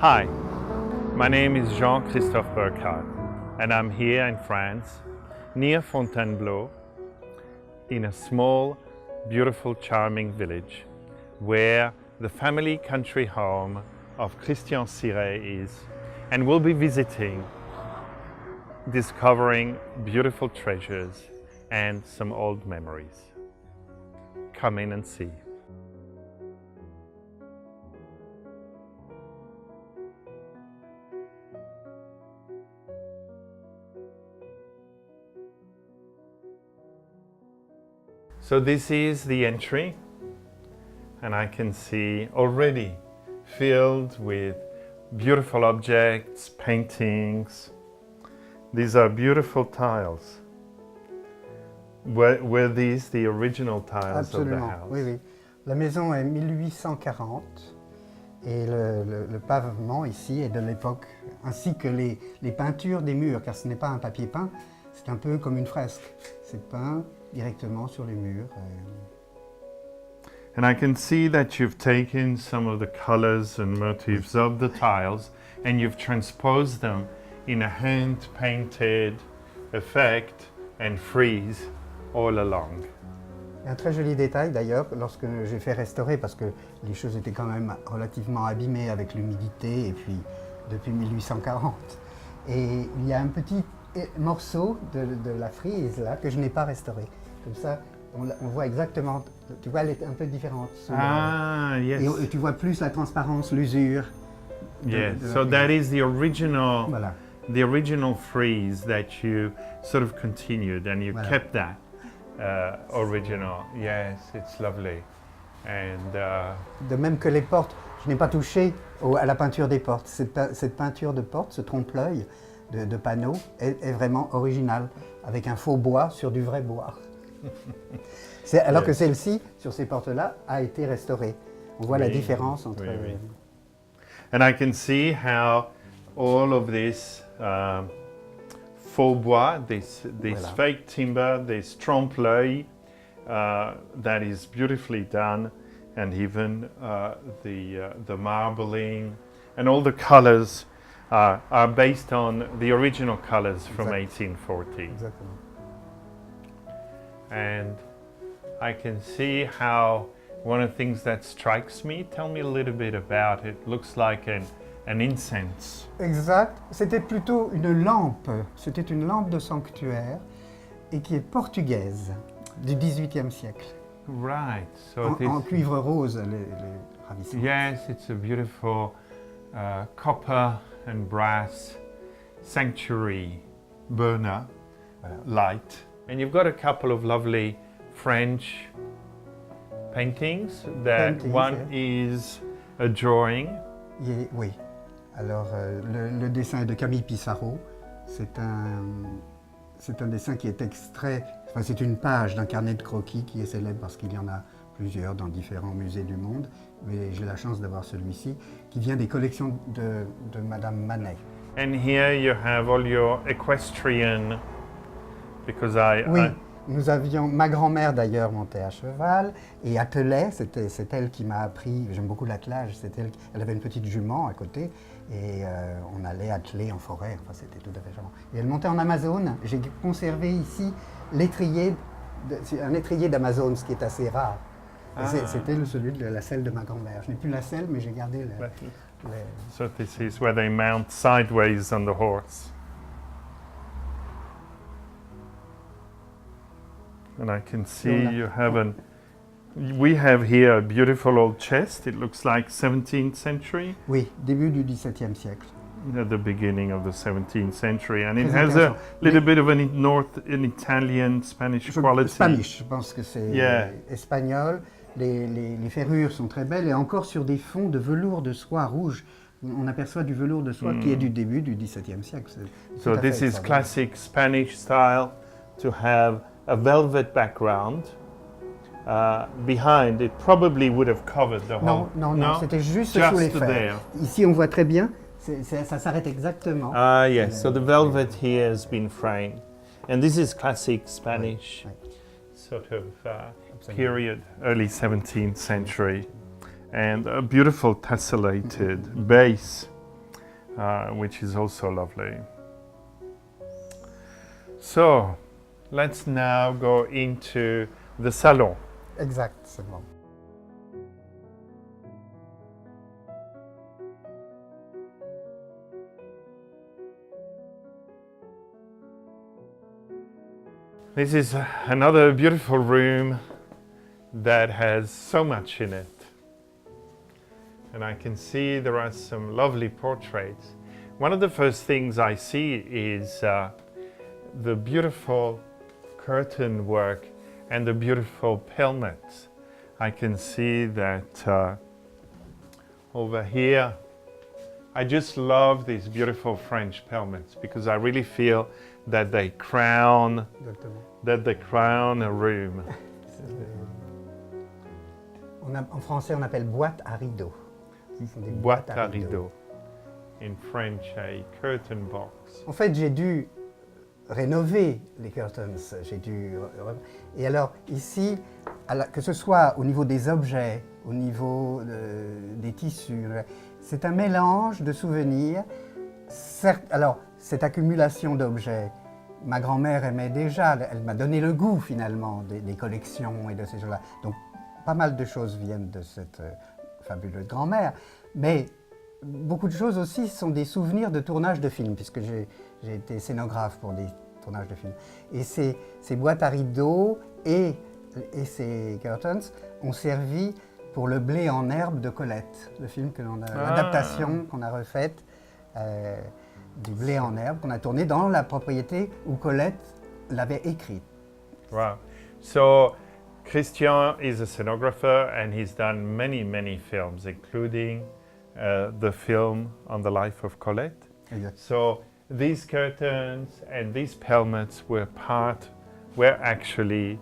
Hi, my name is Jean-Christophe Burkhardt, and I'm here in France, near Fontainebleau, in a small, beautiful, charming village, where the family country home of Christian Siret is, and we'll be visiting, discovering beautiful treasures and some old memories. Come in and see. So this is the entry, and I can see already filled with beautiful objects, paintings. These are beautiful tiles. Were these the original tiles Absolument, of the house? oui, oui. La maison est 1840 et le pavement ici est de l'époque, ainsi que les peintures des murs, car ce n'est pas un papier peint, c'est un peu comme une fresque. C'est peint directement sur les murs. And I can see that you've taken some of the colors and motifs of the tiles and you've transposed them in a hand-painted effect and frieze all along. Il y a un très joli détail d'ailleurs, lorsque j'ai fait restaurer, parce que les choses étaient quand même relativement abîmées avec l'humidité et puis depuis 1840. Et il y a un petit morceau de la frise là que je n'ai pas restauré. Comme ça, on voit exactement, tu vois, elle est un peu différente. Yes. Et tu vois plus la transparence, l'usure. Yes, so that is the original, Voilà. the original frieze that you sort of continued and you Voilà. kept that original. Yes, it's lovely. And De même que les portes, je n'ai pas touché à la peinture des portes. Cette peinture de porte, ce trompe-l'œil de panneaux est vraiment original, avec un faux bois sur du vrai bois. Alors que celle-ci, sur ces portes-là, a été restaurée. On voit la différence entre... Oui, oui. And I can see how all of this faux bois, this Voilà. fake timber, this trompe-l'œil, that is beautifully done, and even the marbling and all the colors are based on the original colors from 1840. Exactement. And I can see how one of the things that strikes me, tell me a little bit about it, looks like an incense. Exact. C'était plutôt une lampe. C'était une lampe de sanctuaire et qui est portugaise du XVIIIe siècle. Right. So En cuivre rose, les ravissants. yes, it's a beautiful copper and brass sanctuary burner light. And you've got a couple of lovely French paintings. One is a drawing. Oui. Alors, le dessin est de Camille Pissarro. C'est un dessin qui est extrait, enfin, c'est une page d'un carnet de croquis qui est célèbre parce qu'il y en a plusieurs dans différents musées du monde. Mais j'ai la chance d'avoir celui-ci qui vient des collections de Madame Manet. And here you have all your equestrian, because Oui, nous avions, ma grand-mère d'ailleurs montait à cheval et attelait, c'est elle qui m'a appris, j'aime beaucoup l'attelage, elle avait une petite jument à côté et on allait atteler en forêt, enfin c'était tout à fait charmant. Et elle montait en Amazone, j'ai conservé ici l'étrier, un étrier d'Amazone, ce qui est assez rare. C'était celui de la selle de ma grand-mère. Je n'ai plus la selle, mais j'ai gardé So this is where they mount sideways on the horse. And I can see you have we have here a beautiful old chest. It looks like 17th century. Oui, début du XVIIe siècle. At the beginning of the 17th century. And it has a little bit of an Italian, Spanish quality. Spanish, je pense que c'est espagnol. Les ferrures sont très belles et encore sur des fonds de velours de soie rouge. On aperçoit du velours de soie qui est du début du XVIIe siècle. So this is classic Spanish style to have a velvet background. Behind, it probably would have covered the whole... Non, c'était juste sous les fers. Ici, on voit très bien, ça s'arrête exactement. Yes, so the velvet here has been framed. And this is classic Spanish sort of period, early 17th century. And a beautiful tessellated base. which is also lovely. So, let's now go into the salon. Exactement. This is another beautiful room that has so much in it. And I can see there are some lovely portraits. One of the first things I see is the beautiful curtain work and the beautiful pelmets. I can see that over here. I just love these beautiful French pelmets because I really feel that they crown a room. En français, on appelle boîte à rideaux. Boîte à rideaux. In French, a curtain box. En fait, j'ai dû rénover les curtains. Et alors, ici, que ce soit au niveau des objets, au niveau des tissus, c'est un mélange de souvenirs. Certes, alors, cette accumulation d'objets, ma grand-mère aimait déjà, elle m'a donné le goût finalement des collections et de ces choses-là. Donc, pas mal de choses viennent de cette fabuleuse grand-mère, mais beaucoup de choses aussi sont des souvenirs de tournage de films, puisque j'ai été scénographe pour des tournages de films. Et ces boîtes à rideaux et ces curtains ont servi pour Le blé en herbe de Colette, le film que l'adaptation qu'on a refaite du blé en herbe, qu'on a tourné dans la propriété où Colette l'avait écrite. Wow. So, Christian is a scenographer and he's done many films, including the film on the life of Colette. Exactly. So these curtains and these pelmets were actually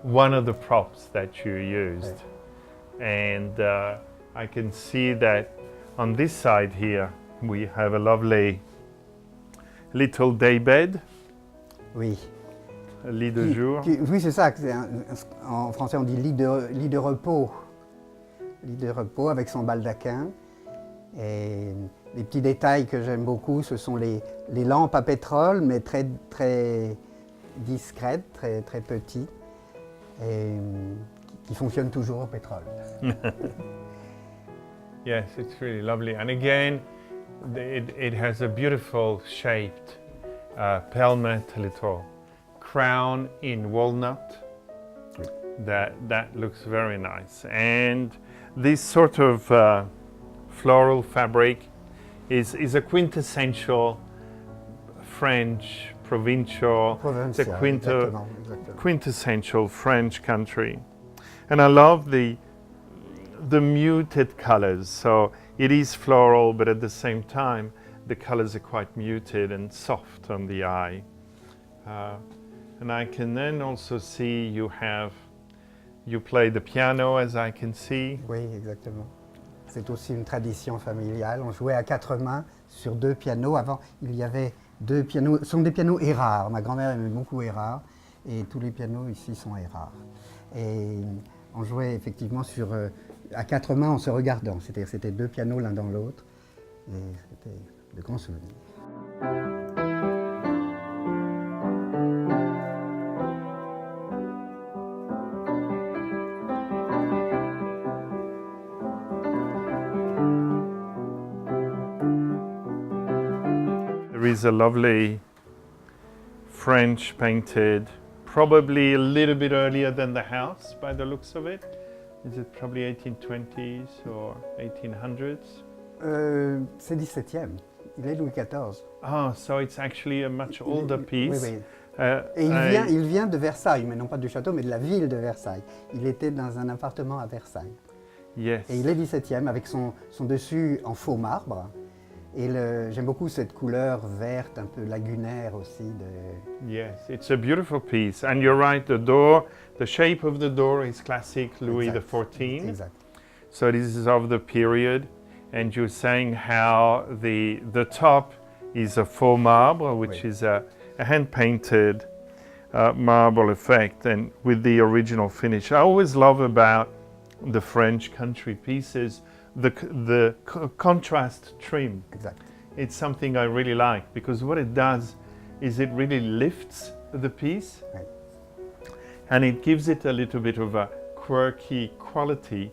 one of the props that you used. Okay. And I can see that on this side here we have a lovely little day bed. Oui. Un lit de jour. Oui, c'est ça. En français, on dit lit de repos. Lit de repos avec son baldaquin. Et les petits détails que j'aime beaucoup, ce sont les lampes à pétrole, mais très discrètes, très petites, et qui fonctionnent toujours au pétrole. Yes, it's really lovely. And again, it has a beautiful shaped pelmet, little crown in walnut. That looks very nice. And this sort of floral fabric is a quintessential French, provincial, quintessential French country. And I love the muted colors. So it is floral, but at the same time, the colors are quite muted and soft on the eye. And I can then also see you play the piano, as I can see. Oui, exactement. C'est aussi une tradition familiale. On jouait à 4 mains sur 2 pianos. Avant, il y avait 2 pianos. Ce sont des pianos Erard. Ma grand-mère aimait beaucoup Erard. Et tous les pianos ici sont Erard. Et on jouait effectivement à 4 mains en se regardant. C'était 2 pianos l'un dans l'autre. Et c'était de grands souvenirs. There is a lovely French painted, probably a little bit earlier than the house by the looks of it. Is it probably 1820s or 1800s? C'est 17e. Il est Louis XIV. Oh, so it's actually a much older piece. Oui, oui. Et il vient de Versailles, mais non pas du château, mais de la ville de Versailles. Il était dans un appartement à Versailles. Yes. Et il est 17e avec son dessus en faux marbre. Et j'aime beaucoup cette couleur verte, un peu lagunaire aussi. Yes, it's a beautiful piece. And you're right, the shape of the door is classic Louis XIV. Exact. So this is of the period. And you're saying how the top is a faux marble, which is a hand-painted marble effect, and with the original finish. I always love about the French country pieces the contrast trim. Exact. it's something I really like, because what it does is it really lifts the piece Ouais. and it gives it a little bit of a quirky quality,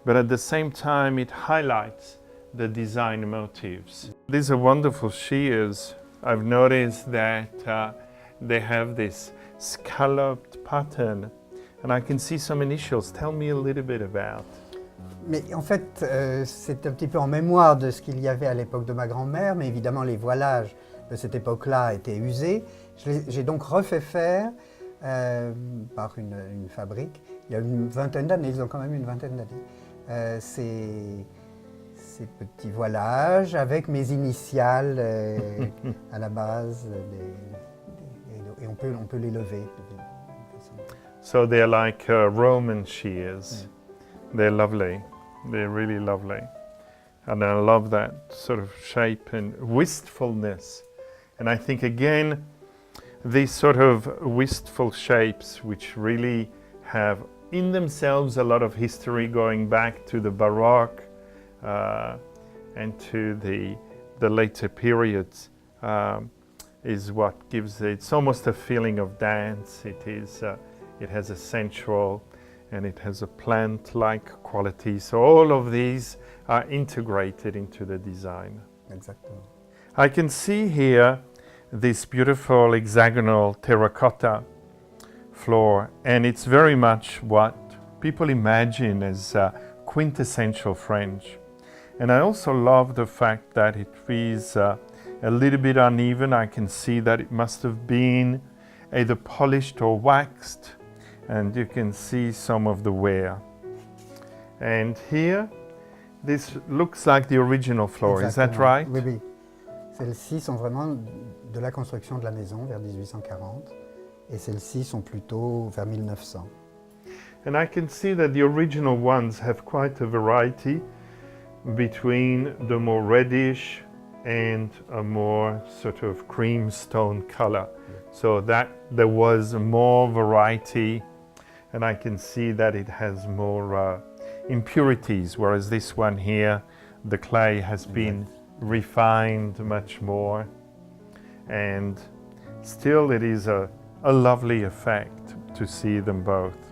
but at the same time it highlights the design motifs. These are wonderful shears. I've noticed that they have this scalloped pattern, and I can see some initials. Tell me a little bit about. Mais en fait, c'est un petit peu en mémoire de ce qu'il y avait à l'époque de ma grand-mère, mais évidemment les voilages de cette époque-là étaient usés. J'ai donc refait faire par une fabrique, il y a une vingtaine d'années, ils ont quand même une vingtaine d'années, ces petits voilages avec mes initiales à la base, et on peut les lever. So they're like Roman shears. They're lovely. They're really lovely. And I love that sort of shape and wistfulness. And I think again, these sort of wistful shapes, which really have in themselves a lot of history going back to the Baroque and to the later periods, is what gives it. It's almost a feeling of dance. It has a sensual and it has a plant-like quality. So all of these are integrated into the design. Exactement. I can see here this beautiful hexagonal terracotta floor, and it's very much what people imagine as quintessential French. And I also love the fact that it is a little bit uneven. I can see that it must have been either polished or waxed, and you can see some of the wear. And here, this looks like the original floor. Exactement. Is that right? Oui, oui. Celles-ci sont vraiment de la construction de la maison vers 1840, et celles-ci sont plutôt vers 1900. And I can see that the original ones have quite a variety between the more reddish and a more sort of cream stone color. So that there was more variety, and I can see that it has more impurities, whereas this one here, the clay has been refined much more, and still it is a lovely effect to see them both.